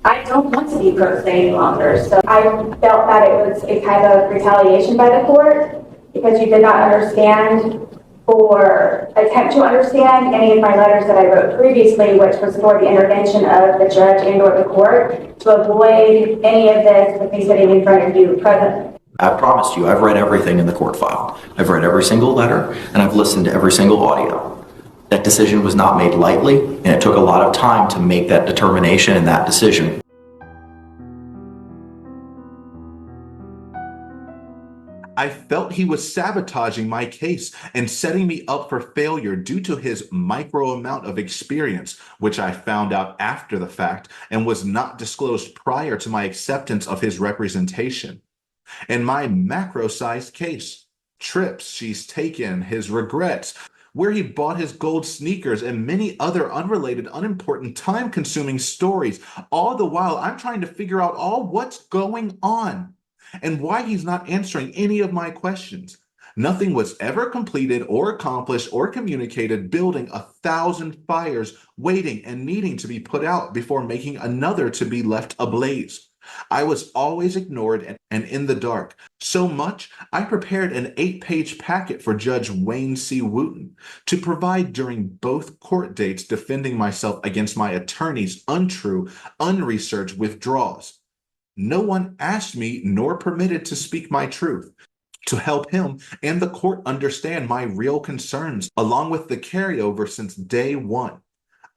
I don't want to be pro se any longer. So I felt that it was a kind of retaliation by the court because you did not understand or attempt to understand any of my letters that I wrote previously, which was for the intervention of the judge and or the court to avoid any of this with me sitting in front of you presently. I promised you, I've read everything in the court file. I've read every single letter, and I've listened to every single audio. That decision was not made lightly, and it took a lot of time to make that determination and that decision. I felt he was sabotaging my case and setting me up for failure due to his micro amount of experience, which I found out after the fact and was not disclosed prior to my acceptance of his representation. In my macro-sized case, trips she's taken, his regrets, where he bought his gold sneakers, and many other unrelated, unimportant, time-consuming stories, all the while I'm trying to figure out what's going on and why he's not answering any of my questions. Nothing was ever completed or accomplished or communicated, building 1,000 fires waiting and needing to be put out before making another to be left ablaze. I was always ignored and in the dark. So much, I prepared an 8-page packet for Judge Wayne C. Wooten to provide during both court dates, defending myself against my attorney's untrue, unresearched withdrawals. No one asked me nor permitted to speak my truth, to help him and the court understand my real concerns, along with the carryover since day one.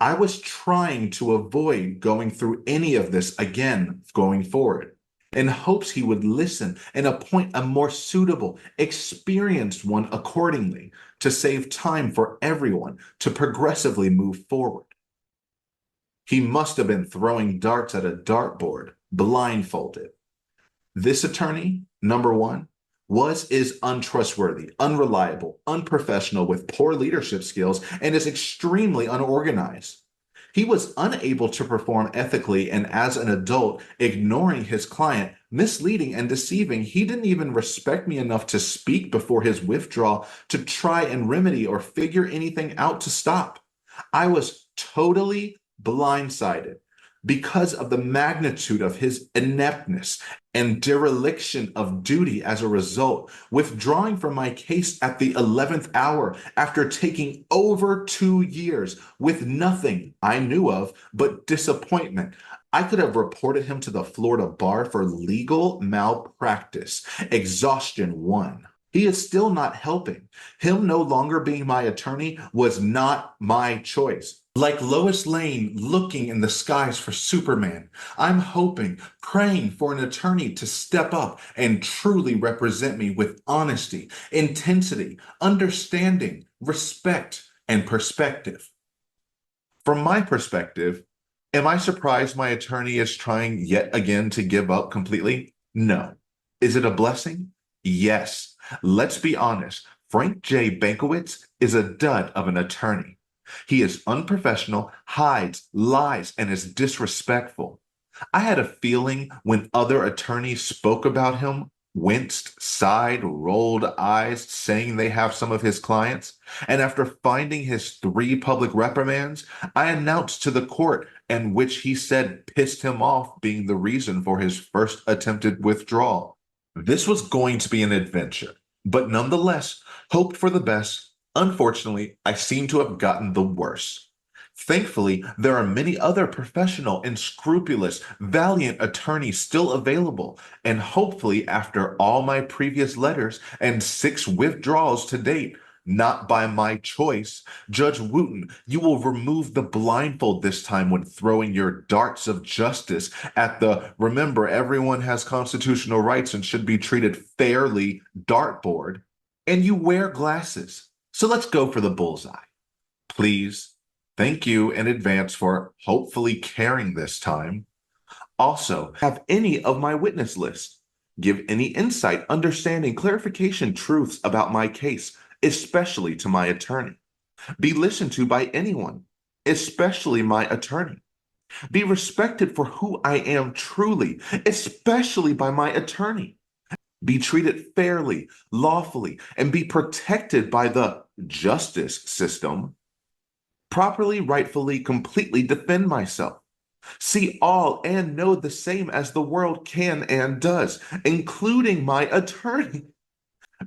I was trying to avoid going through any of this again going forward, in hopes he would listen and appoint a more suitable, experienced one accordingly, to save time for everyone to progressively move forward. He must have been throwing darts at a dartboard, blindfolded. This attorney, number one, is untrustworthy, unreliable, unprofessional, with poor leadership skills, and is extremely unorganized. He was unable to perform ethically, and as an adult, ignoring his client, misleading and deceiving. He didn't even respect me enough to speak before his withdrawal to try and remedy or figure anything out to stop. I was totally blindsided because of the magnitude of his ineptness and dereliction of duty. As a result, withdrawing from my case at the 11th hour after taking over 2 years with nothing I knew of but disappointment. I could have reported him to the Florida bar for legal malpractice. Exhaustion 1. He is still not helping. Him no longer being my attorney was not my choice. Like Lois Lane looking in the skies for Superman, I'm hoping, praying for an attorney to step up and truly represent me with honesty, intensity, understanding, respect, and perspective. From my perspective, am I surprised my attorney is trying yet again to give up completely? No. Is it a blessing? Yes. Let's be honest. Frank J. Bankowitz is a dud of an attorney. He is unprofessional, hides, lies, and is disrespectful. I had a feeling when other attorneys spoke about him, winced, sighed, rolled eyes, saying they have some of his clients. And after finding his 3 public reprimands, I announced to the court, and which he said pissed him off, being the reason for his first attempted withdrawal. This was going to be an adventure, but nonetheless, hoped for the best. Unfortunately, I seem to have gotten the worst. Thankfully, there are many other professional and scrupulous, valiant attorneys still available, and hopefully after all my previous letters and 6 withdrawals to date, not by my choice, Judge Wooten, you will remove the blindfold this time when throwing your darts of justice at the "remember everyone has constitutional rights and should be treated fairly" dartboard, and you wear glasses. So let's go for the bullseye. Please, thank you in advance for hopefully caring this time. Also, have any of my witness lists. Give any insight, understanding, clarification, truths about my case, especially to my attorney. Be listened to by anyone, especially my attorney. Be respected for who I am truly, especially by my attorney. Be treated fairly, lawfully, and be protected by the justice system. Properly, rightfully, completely defend myself. see all and know the same as the world can and does, including my attorney.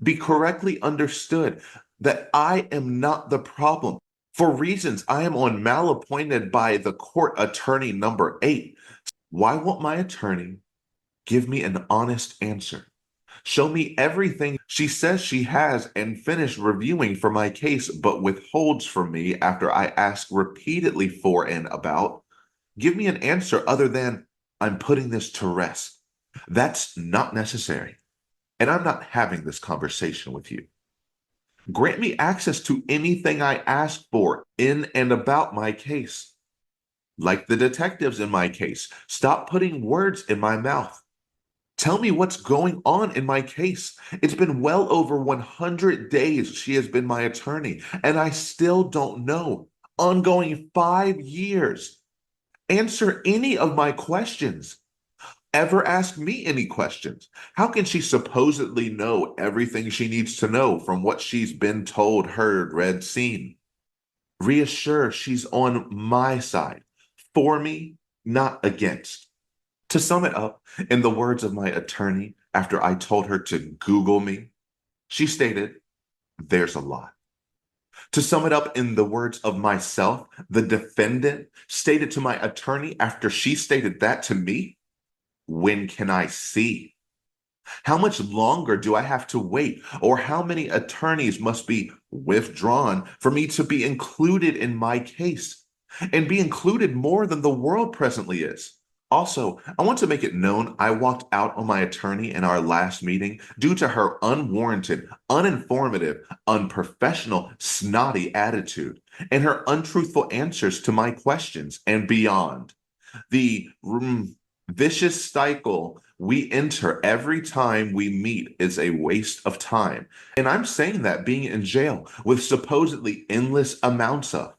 Be correctly understood that I am not the problem. For reasons I am on malappointed by the court attorney number 8. Why won't my attorney give me an honest answer? Show me everything she says she has and finish reviewing for my case, but withholds from me after I ask repeatedly for and about. Give me an answer other than, I'm putting this to rest. That's not necessary. And I'm not having this conversation with you. Grant me access to anything I ask for in and about my case. Like the detectives in my case, stop putting words in my mouth. Tell me what's going on in my case. It's been well over 100 days she has been my attorney, and I still don't know. Ongoing 5 years. Answer any of my questions. Ever ask me any questions? How can she supposedly know everything she needs to know from what she's been told, heard, read, seen? Reassure she's on my side, for me, not against. To sum it up, in the words of my attorney, after I told her to Google me, she stated, there's a lot. To sum it up in the words of myself, the defendant stated to my attorney after she stated that to me, when can I see? How much longer do I have to wait? Or how many attorneys must be withdrawn for me to be included in my case and be included more than the world presently is? Also, I want to make it known I walked out on my attorney in our last meeting due to her unwarranted, uninformative, unprofessional, snotty attitude and her untruthful answers to my questions and beyond. The vicious cycle we enter every time we meet is a waste of time. And I'm saying that being in jail with supposedly endless amounts of.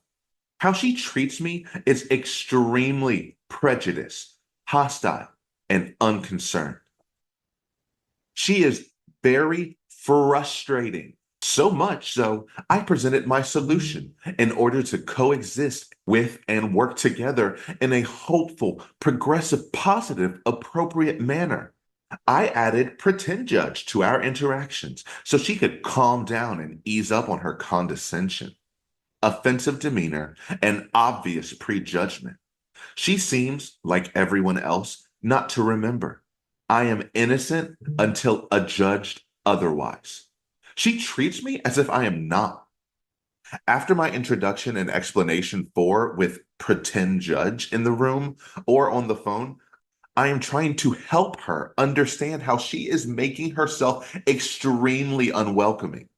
How she treats me is extremely prejudiced, hostile, and unconcerned. She is very frustrating. So much so, I presented my solution in order to coexist with and work together in a hopeful, progressive, positive, appropriate manner. I added pretend judge to our interactions so she could calm down and ease up on her condescension, offensive demeanor, and obvious prejudgment. She seems, like everyone else, not to remember. I am innocent until adjudged otherwise. She treats me as if I am not. After my introduction and explanation for with pretend judge in the room or on the phone, I am trying to help her understand how she is making herself extremely unwelcoming.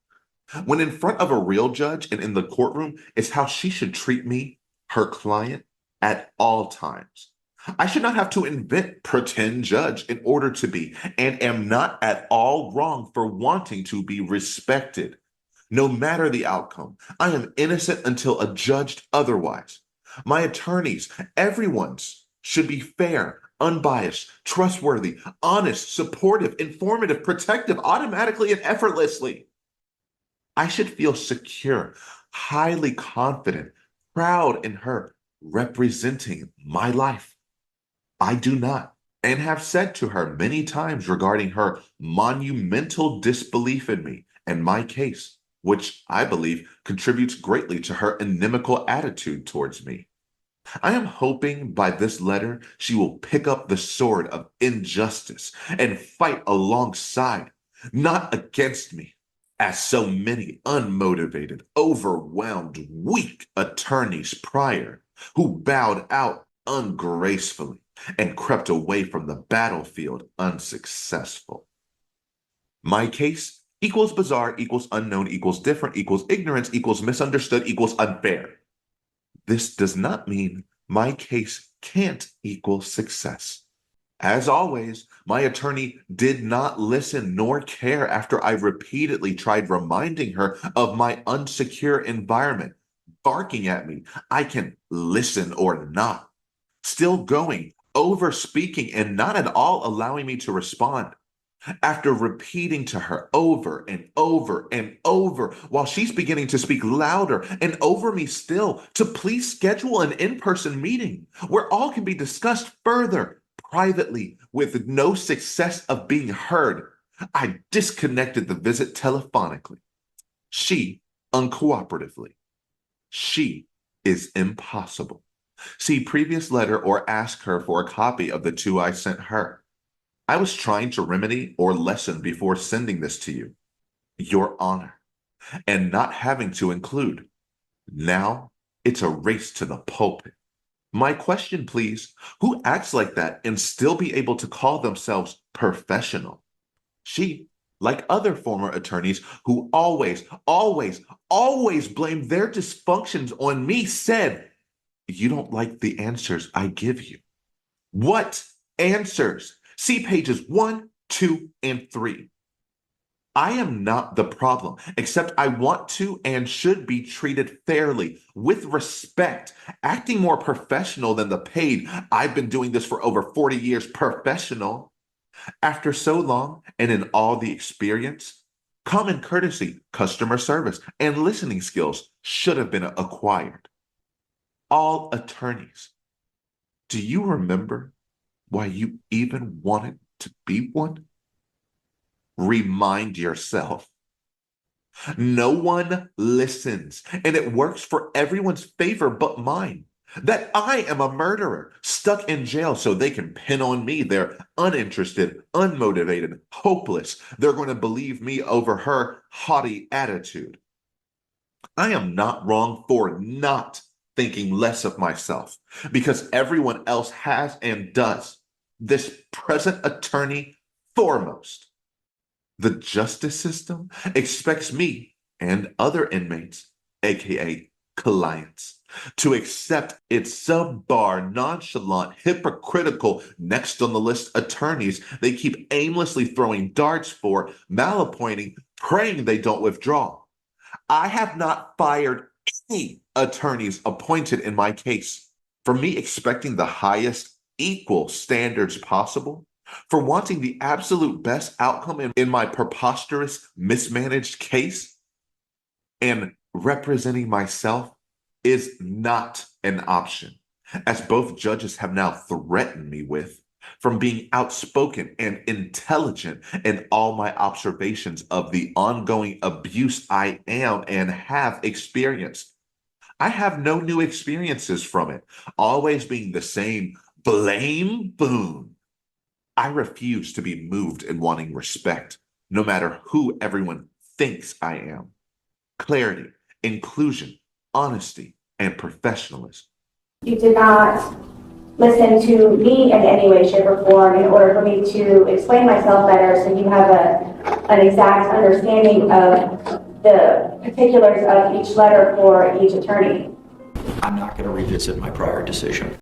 When in front of a real judge and in the courtroom, it's how she should treat me, her client, at all times. I should not have to invent pretend judge in order to be, and am not at all wrong for wanting to be respected. No matter the outcome, I am innocent until adjudged otherwise. My attorneys, everyone's, should be fair, unbiased, trustworthy, honest, supportive, informative, protective, automatically and effortlessly. I should feel secure, highly confident, proud in her representing my life. I do not, and have said to her many times regarding her monumental disbelief in me and my case, which I believe contributes greatly to her inimical attitude towards me. I am hoping by this letter she will pick up the sword of injustice and fight alongside, not against me, as so many unmotivated, overwhelmed, weak attorneys prior who bowed out ungracefully and crept away from the battlefield unsuccessful. My case equals bizarre equals unknown equals different equals ignorance equals misunderstood equals unfair. This does not mean my case can't equal success. As always, my attorney did not listen nor care after I repeatedly tried reminding her of my unsecure environment, barking at me, I can listen or not. Still going, over speaking, and not at all allowing me to respond. After repeating to her over and over and over while she's beginning to speak louder and over me still to please schedule an in-person meeting where all can be discussed further privately with no success of being heard, I disconnected the visit telephonically. She uncooperatively. She is impossible. See previous letter or ask her for a copy of the two I sent her. I was trying to remedy or lessen before sending this to you, Your Honor, and not having to include. Now it's a race to the pulpit. My question, please, who acts like that and still be able to call themselves professional? She, like other former attorneys who always blame their dysfunctions on me, said, you don't like the answers I give you. What answers? See pages 1, 2, and 3. I am not the problem, except I want to and should be treated fairly, with respect, acting more professional than the paid. I've been doing this for over 40 years, professional. After so long and in all the experience, common courtesy, customer service, and listening skills should have been acquired. All attorneys, do you remember why you even wanted to be one? Remind yourself. No one listens, and it works for everyone's favor but mine. That I am a murderer, stuck in jail so they can pin on me. They're uninterested, unmotivated, hopeless. They're going to believe me over her haughty attitude. I am not wrong for not thinking less of myself because everyone else has and does. This present attorney foremost. The justice system expects me and other inmates, aka clients, to accept its subpar, nonchalant, hypocritical, next on the list attorneys they keep aimlessly throwing darts for, malappointing, praying they don't withdraw. I have not fired any attorneys appointed in my case. For me expecting the highest equal standards possible, for wanting the absolute best outcome in my preposterous, mismanaged case, and representing myself is not an option, as both judges have now threatened me with, from being outspoken and intelligent in all my observations of the ongoing abuse I am and have experienced. I have no new experiences from it, always being the same blame boon. I refuse to be moved in wanting respect, no matter who everyone thinks I am. Clarity, inclusion, honesty, and professionalism. You did not listen to me in any way, shape, or form in order for me to explain myself better so you have an exact understanding of the particulars of each letter for each attorney. I'm not going to revisit my prior decision.